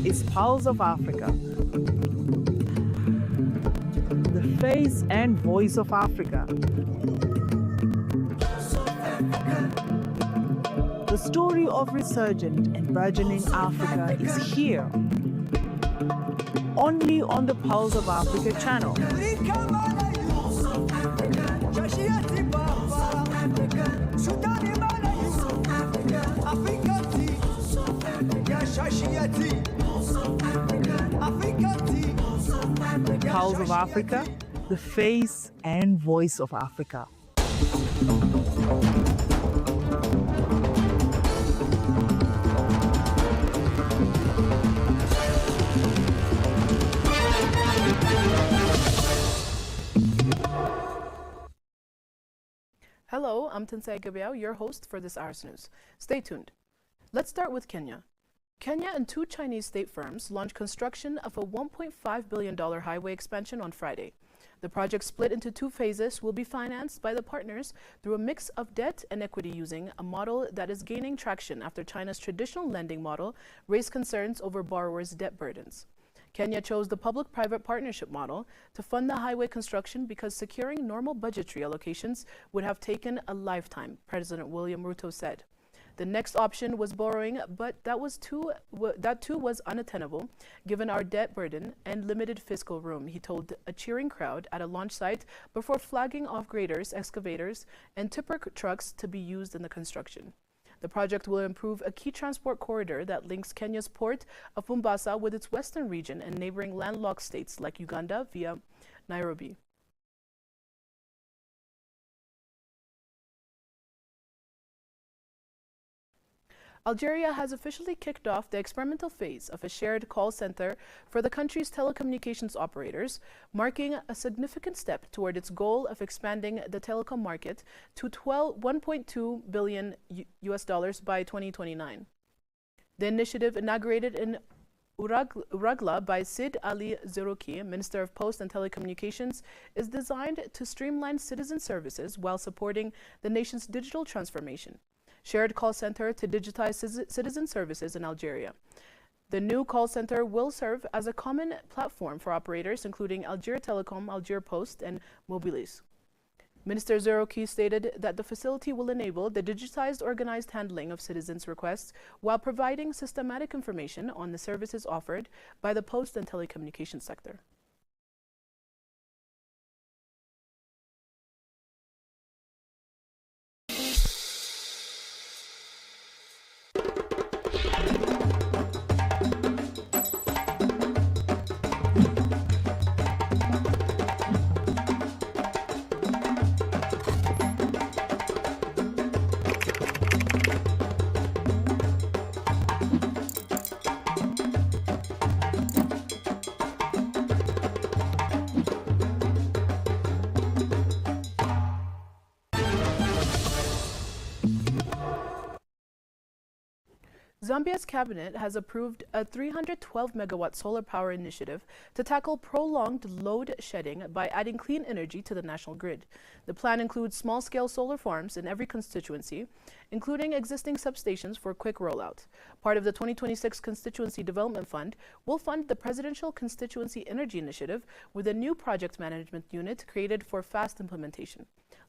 is Pulse of Africa, the face and voice of Africa. The story of resurgent and burgeoning Africa is here, only on the Pulse of Africa channel. Pulse of Africa, the face and voice of Africa. Hello, I'm Tinsay Gabriel, your host for this hour's news. Stay tuned. Let's start with Kenya. Kenya and two Chinese state firms launched construction of a $1.5 billion highway expansion on Friday. The project, split into two phases, will be financed by the partners through a mix of debt and equity, using a model that is gaining traction after China's traditional lending model raised concerns over borrowers' debt burdens. Kenya chose the public-private partnership model to fund the highway construction because securing normal budgetary allocations would have taken a lifetime, President William Ruto said. The next option was borrowing, but that too was unattainable given our debt burden and limited fiscal room, he told a cheering crowd at a launch site before flagging off graders, excavators, and tipper trucks to be used in the construction. The project will improve a key transport corridor that links Kenya's port of Mombasa with its western region and neighboring landlocked states like Uganda via Nairobi. Algeria has officially kicked off the experimental phase of a shared call center for the country's telecommunications operators, marking a significant step toward its goal of expanding the telecom market to $1.2 billion by 2029. The initiative, inaugurated in Uragla by Sid Ali Zerouki, Minister of Post and Telecommunications, is designed to streamline citizen services while supporting the nation's digital transformation. Shared call center to digitize citizen services in Algeria. The new call center will serve as a common platform for operators including Algeria Telecom, Algeria Post, and Mobilis. Minister Zerouki stated that the facility will enable the digitized organized handling of citizens' requests while providing systematic information on the services offered by the post and telecommunications sector. Zambia's cabinet has approved a 312-megawatt solar power initiative to tackle prolonged load shedding by adding clean energy to the national grid. The plan includes small-scale solar farms in every constituency, including existing substations for quick rollout. Part of the 2026 Constituency Development Fund will fund the Presidential Constituency Energy Initiative with a new project management unit created for fast implementation.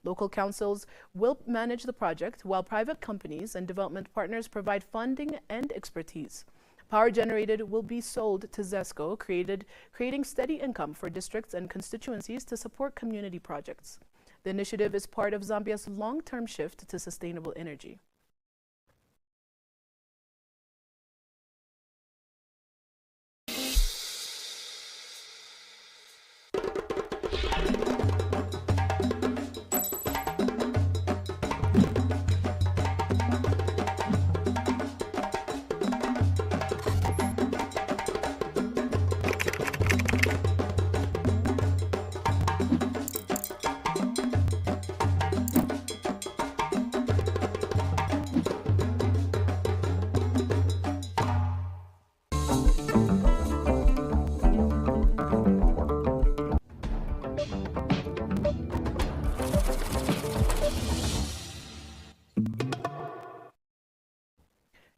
Local councils will manage the project, while private companies and development partners provide funding and expertise. Power generated will be sold to ZESCO, creating steady income for districts and constituencies to support community projects. The initiative is part of Zambia's long-term shift to sustainable energy.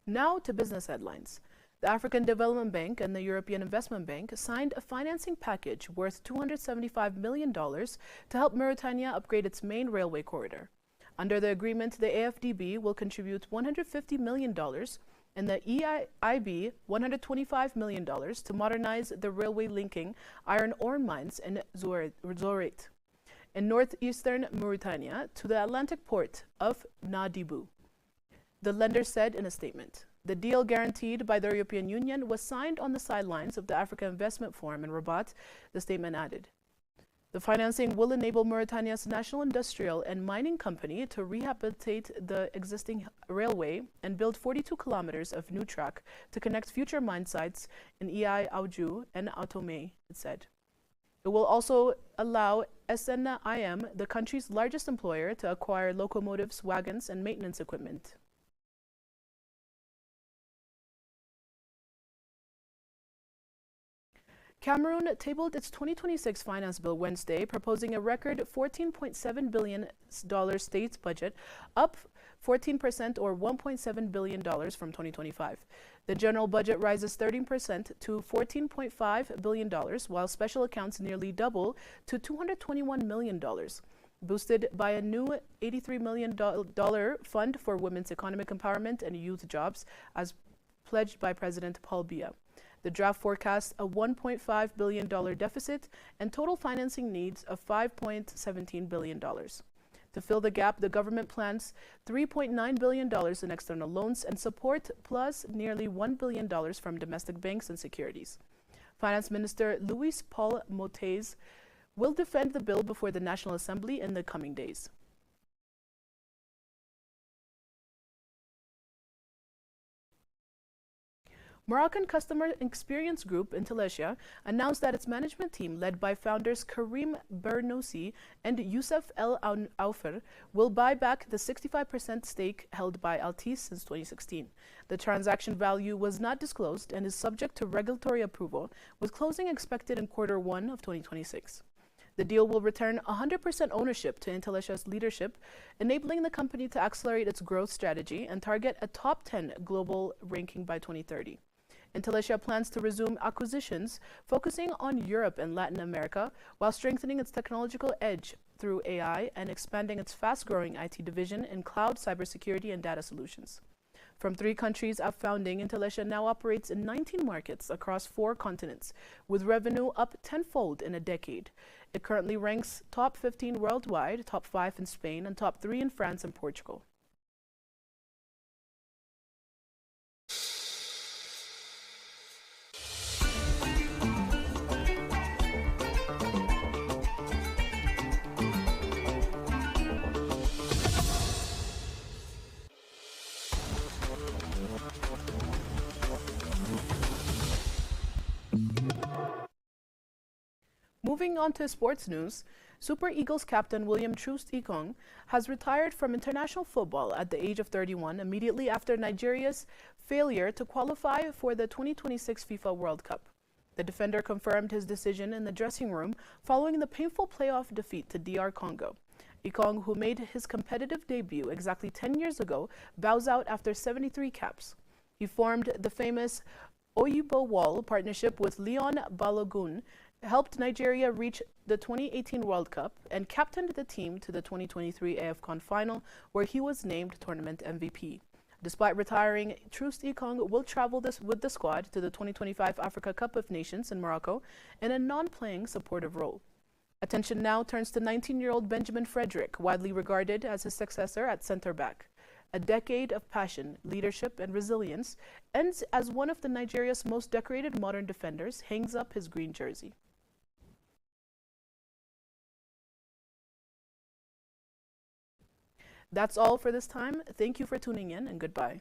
Now to business headlines. The African Development Bank and the European Investment Bank signed a financing package worth $275 million to help Mauritania upgrade its main railway corridor. Under the agreement, the AFDB will contribute $150 million and the EIB $125 million to modernize the railway linking iron ore mines in Zourate, in northeastern Mauritania, to the Atlantic port of Nadibou. The lender said in a statement. The deal, guaranteed by the European Union, was signed on the sidelines of the Africa Investment Forum in Rabat, the statement added. The financing will enable Mauritania's national industrial and mining company to rehabilitate the existing railway and build 42 kilometers of new track to connect future mine sites in Aoudjou and Atomé, it said. It will also allow SNIM, the country's largest employer, to acquire locomotives, wagons, and maintenance equipment. Cameroon tabled its 2026 finance bill Wednesday, proposing a record $14.7 billion state budget, up 14% or $1.7 billion from 2025. The general budget rises 13% to $14.5 billion, while special accounts nearly double to $221 million, boosted by a new $83 million fund for women's economic empowerment and youth jobs, as pledged by President Paul Biya. The draft forecasts a $1.5 billion deficit and total financing needs of $5.17 billion. To fill the gap, the government plans $3.9 billion in external loans and support, plus nearly $1 billion from domestic banks and securities. Finance Minister Louis Paul Mottez will defend the bill before the National Assembly in the coming days. Moroccan Customer Experience Group Intellesia announced that its management team, led by founders Karim Bernoussi and Youssef El Aoufir, will buy back the 65% stake held by Altice since 2016. The transaction value was not disclosed and is subject to regulatory approval, with closing expected in Q1 of 2026. The deal will return 100% ownership to Intellesia's leadership, enabling the company to accelerate its growth strategy and target a top 10 global ranking by 2030. Intellesia plans to resume acquisitions, focusing on Europe and Latin America, while strengthening its technological edge through AI and expanding its fast-growing IT division in cloud, cybersecurity, and data solutions. From 3 countries at founding, Intellesia now operates in 19 markets across 4 continents, with revenue up tenfold in a decade. It currently ranks top 15 worldwide, top 5 in Spain, and top 3 in France and Portugal. Moving on to sports news, Super Eagles captain William Troost-Ekong has retired from international football at the age of 31, immediately after Nigeria's failure to qualify for the 2026 FIFA World Cup. The defender confirmed his decision in the dressing room following the painful playoff defeat to DR Congo. Ekong, who made his competitive debut exactly 10 years ago, bows out after 73 caps. He formed the famous Oyibo Wall partnership with Leon Balogun, helped Nigeria reach the 2018 World Cup, and captained the team to the 2023 AFCON final, where he was named tournament MVP. Despite retiring, Troost-Ekong will travel with the squad to the 2025 Africa Cup of Nations in Morocco in a non-playing supportive role. Attention now turns to 19-year-old Benjamin Frederick, widely regarded as his successor at center-back. A decade of passion, leadership, and resilience ends as one of Nigeria's most decorated modern defenders hangs up his green jersey. That's all for this time. Thank you for tuning in, and goodbye.